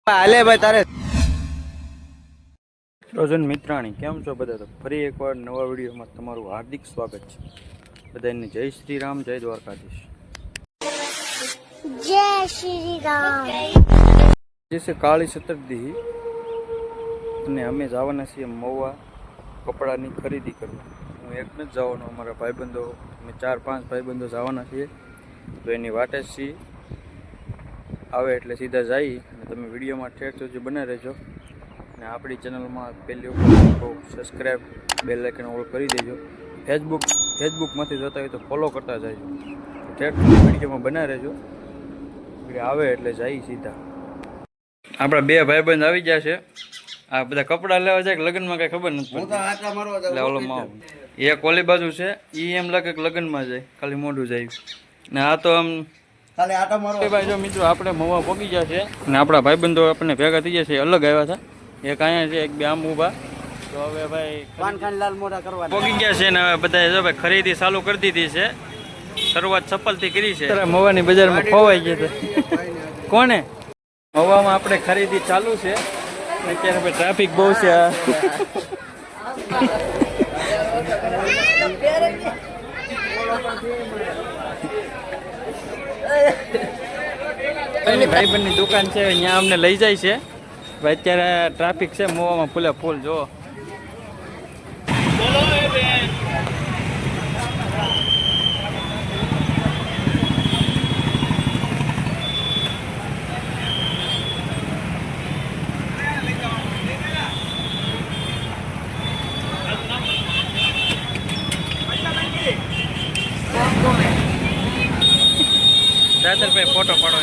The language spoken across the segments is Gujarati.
હાલે ભાઈ તારે રોજન મિત્રાણી કેમ છો બધા? તો ફરી એકવાર નવા વિડીયોમાં તમારું હાર્દિક સ્વાગત છે. બધાને જય શ્રી રામ, જય દ્વારકાધીશ. जय श्री राम। જે કાળી ચતુર્થી અને અમે જવાના છીએ મહુવા કપડાની ખરીદી કરવા. હું એક જ જવાનો, અમારા ભાઈબંધો અમે 4-5 ભાઈબંધો જવાના છીએ. તો એની વાટે જ છીએ. આવે એટલે સીધા જઈ અને તમે વિડીયોમાં ઠેર સુધી બને રહેજો. અને આપણી ચેનલમાં પહેલી વખત સબસ્ક્રાઈબ, બેલ આઇકન ઓલ કરી દેજો. ફેસબુકમાંથી જોતા હોય તો ફોલો કરતા જજો. ઠેર સુધી વિડીયોમાં બના રહેજો. આવે એટલે જઈ સીધા. આપણા બે ભાઈબંધ આવી ગયા છે. આ બધા કપડાં લેવા જાય લગ્નમાં કઈ ખબર નથી. એક ઓલી બાજુ છે, ઈ એમ લાગે કે લગ્નમાં જાય, ખાલી મોઢું જાય. ને આ તો આમ ખાલી આટા મારો. ભાઈ જો મિત્રો, આપણે મહુવા પહોંચી ગયા છે અને આપણા ભાઈબંધો આપણને ભેગા થઈ ગયા છે. અલગ આવ્યા હતા, એક અહીંયા છે, એક બે આમ ઊભા. તો હવે ભાઈ લાલ મોઢા કરવા પહોંચી ગયા છે ને હવે બધા જો ભાઈ ખરીદી ચાલુ કરી દીધી છે. શરૂઆત સફળથી કરી છે. મહુવાની બજારમાં ખોવાઈ ગયા છે. કોને? મહુવામાં આપણે ખરીદી ચાલુ છે. અત્યારે ભાઈ ટ્રાફિક બહુ છે. ભાઈબંધની દુકાન છે, અહીંયા અમને લઈ જાય છે. ભાઈ અત્યારે ટ્રાફિક છે મહુવામાં ફૂલે ફૂલ. જો દાદરભાઈ ફોટો પાડો.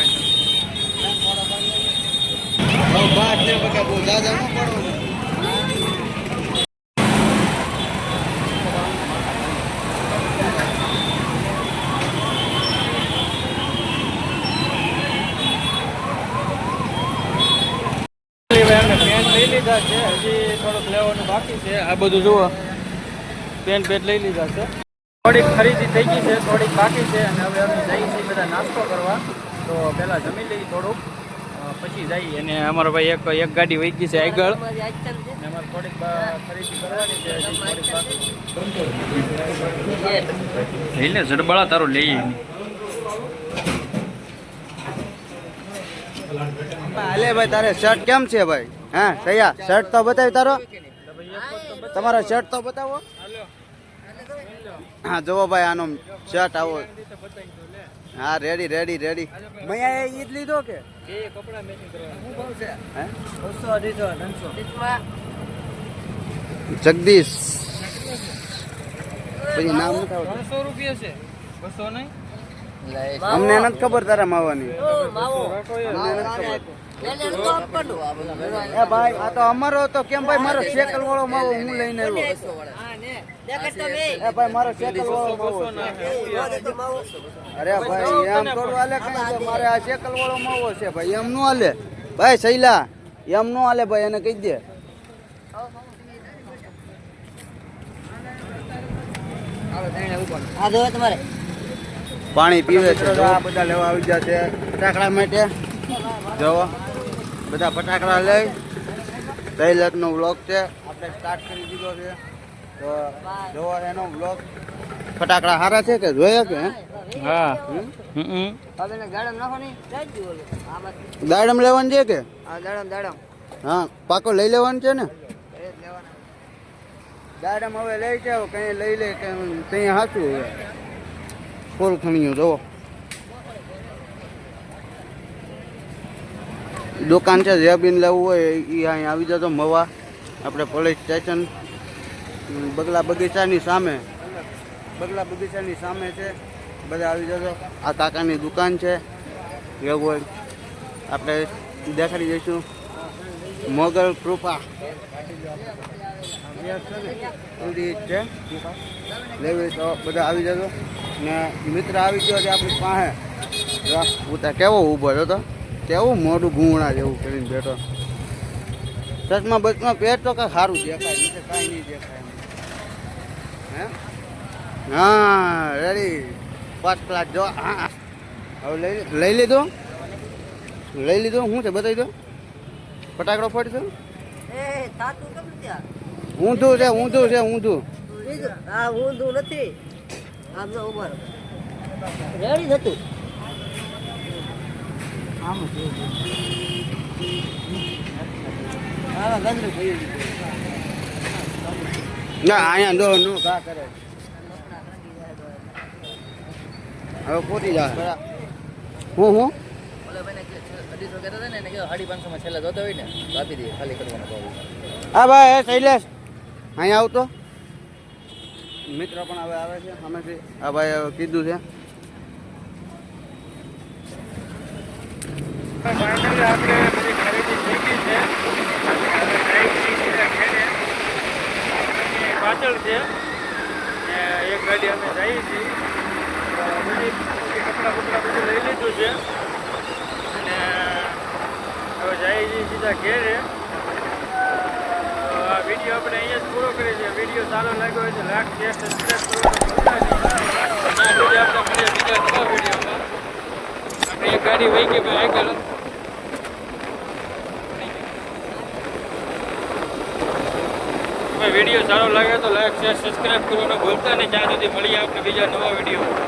પેન્ટ લઈ લીધા છે, હજી થોડુંક લેવાનું બાકી છે. આ બધું જુઓ, પેન્ટ લઈ લીધા છે. થોડીક ખરીદી થઈ ગઈ છે, થોડીક બાકી છે. અને હવે અમે જઈએ છીએ બધા નાસ્તો કરવા. તો પહેલાં જમી લઈએ થોડુંક, પછી જઈએ. અને અમારો ભાઈ એક ગાડી વહી ગઈ છે આગળ. અમારે થોડીક ખરીદી કરવાની છે, થોડીક બાકી. લઈને જડબાળા તારો લઈએ. હાલે ભાઈ તારે શર્ટ કેમ છે ભાઈ? હા સયા શર્ટ તો બતાવી તારો, તમારો શર્ટ તો બતાવો. હા જુઓ ભાઈ, આનો શર્ટ આવો. હા રેડી રેડી રેડી. મેં ઈ જ લીધો કે જગદીશ પછી નામ નથી આવતું. 300 રૂપિયા છે, 200 નહીં. અમને નથી ખબર તારા માવાની. એ ભાઈ આ તો અમારો હતો. કેમ ભાઈ મારો સાયકલ વાળો માવો હું લઈને આવ્યો. એ ભાઈ મારો સાયકલ વાળો માવો છે. અરે ભાઈ એમ થોડું હાલે કઈ? મારે આ સાયકલ વાળો માવો છે ભાઈ, એમ નો હાલે ભાઈ. શૈલા એમ નો હાલે ભાઈ, એને કહી દે. પાણી પીવે છે. આ બધા લેવા આવી ગયા છે ફટાકડા માટે. જોવો બધા ફટાકડા લઈ. 3 લાખનો વ્લોગ છે, આપણે સ્ટાર્ટ કરી દીધો છે. તો જોવો એનો વ્લોગ. ફટાકડા સારા છે કે જોયા કે? હા. દાડમ લેવાનું છે કે? હા પાકો લઈ લેવાનું છે ને. દાડમ હવે લઈ જાવ, કઈ લઈ લે કઈ સાચું હવે ફૂલ ખણીયું. જોવો દુકાન છે, જે બી લેવું હોય એ અહીં આવી જતો મહુવા. આપણે પોલીસ સ્ટેશન બગલા બગીચાની સામે છે. બધા આવી જતો. આ કાકાની દુકાન છે, એવું હોય આપણે દેખાડી દઈશું. મોગલ કૃપા છે, લેવી તો બધા આવી જતો. ને મિત્ર આવી ગયો છે આપણી પાસે. ઉતા કેવો ઊભો હતો, કેવું મોઢું ઘૂંગણા જેવું કરીને બેઠો. ચશ્મા બચમાં પેટ તો કાંઈ સારું દેખાય, નીચે કાંઈ નહીં દેખાય. હે હા રેડી ફર્સ્ટ ક્લાસ. જો હા હવે લઈ લીધો શું છે બતાવી દો ફટાકડો ફોડશો ઊંધું છે હા ઊંધું નથી આમ તો ઉભર રેડી હતું આમ હા ગંદુ થયું ના અહીંયા નો ઘા કરે હવે પોતી જાય હું ઓલા ભાઈને 250 કહેતા હતા ને એને કીધું 550 માં છેલ્લા જોતા હોય ને તો આપી દઈએ ખાલી કરવાનો ભાવ હા ભાઈ એ શૈલેષ અહીંયા આવતો મિત્ર પણ હવે આવે છે સામેથી આ ભાઈ હવે કીધું છે ફાઇનલી આપણે બધી ખરીદી થઈ ગઈ છે પાછળ છે ને એક ગાડી અમે જઈએ છીએ બધી કપડાં બધું લઈ લીધું છે અને હવે જઈએ છીએ સીધા ઘેરે તો આ વિડીયો આપણે અહીંયા જ પૂરો કરીએ છીએ વિડીયો સારો લાગ્યો હોય તો લાઈક શેર સબસ્ક્રાઈબ કરવાનું ભૂલતા નહીં આપણે મળીએ બીજા નવા વિડીયોમાં આપણે એક ગાડી વહી ગઈ ભાઈ આગળ વિડીયો સારો લાગે તો લાઈક શેર સબસ્ક્રાઈબ કરવાનું ભૂલતા નહીં. ત્યાં સુધી મળીએ આપણે બીજા નવા વિડીયો.